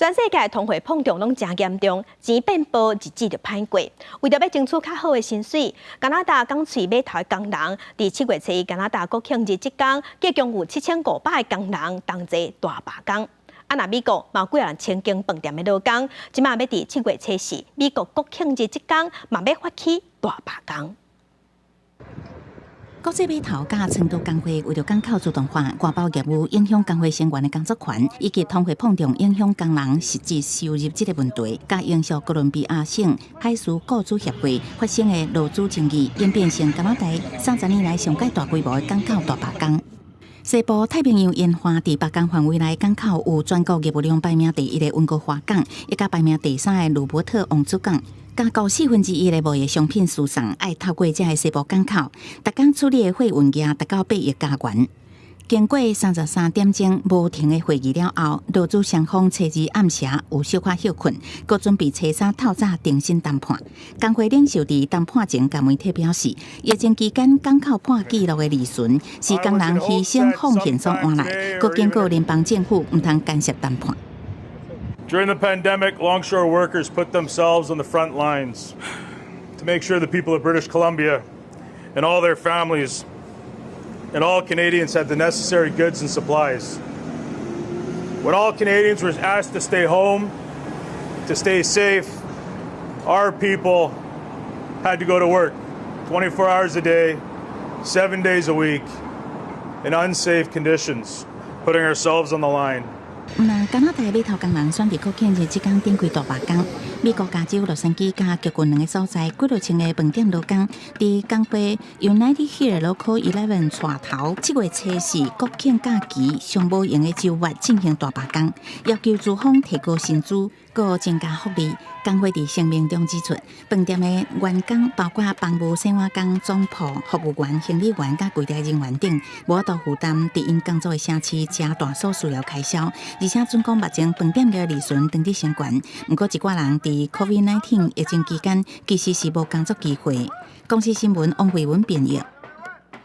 全世界通货膨胀拢真严重，钱变薄，日子就歹过。为着要争取较好的薪水，加拿大港喙码头的工人伫7月初加拿大国庆日即天，计共有7500个工人同齐大罢工。若美国嘛有几万千间饭店的劳工，即马要伫7月初4，美国国庆日即天嘛要发起大罢工。 国际码头甲成都工会为了港口自动化、外包业务影响工会成员的工作权，以及通货膨胀影响工人实际收入这个问题，甲英属哥伦比亚省海事雇主协会发生的劳资争议，演变成加拿大30年来上届大规模的港口大罢工。 西部太平洋沿岸伫罢工范围内港口有全国业务量排名第1的温哥华港，以及排名第3的卢伯特王子港。 加到1/4的贸易商品输送，爱透过这个西部港口，逐工处理的货运价达到8亿加元。经过33点钟无停的会议了后，劳资双方初二暗时有小可休困，佮准备初3透早重新谈判。工会领袖伫谈判前甲媒体表示，疫情期间港口破纪录的利润是工人牺牲奉献所换来，佮经过联邦政府唔通干涉谈判。 During the pandemic, longshore workers put themselves on the front lines to make sure the people of British Columbia and all their families and all Canadians had the necessary goods and supplies. When all Canadians were asked to stay home, to stay safe, our people had to go to work 24 hours a day, 7 days a week, in unsafe conditions, putting ourselves on the line. 那加拿大码头工人选伫国庆日即天展开大罢工。美国加州洛杉矶加旧郡两个所在，几落千个饭店劳工伫港北 United Here Local 11带头7月初4国庆假期上无闲的周末进行大罢工，要求资方提高薪资，佮增加福利。工会伫声明中指出，饭店的员工包括房务、洗碗工、总铺、服务员、行李员、甲柜台人员等，无度负担伫因工作的城市加大所需要开销。 而且准讲目前饭店嘅利润当地升悬，不过一寡人伫 COVID-19 疫情期间其实是无工作机会。公司新闻王慧文编译。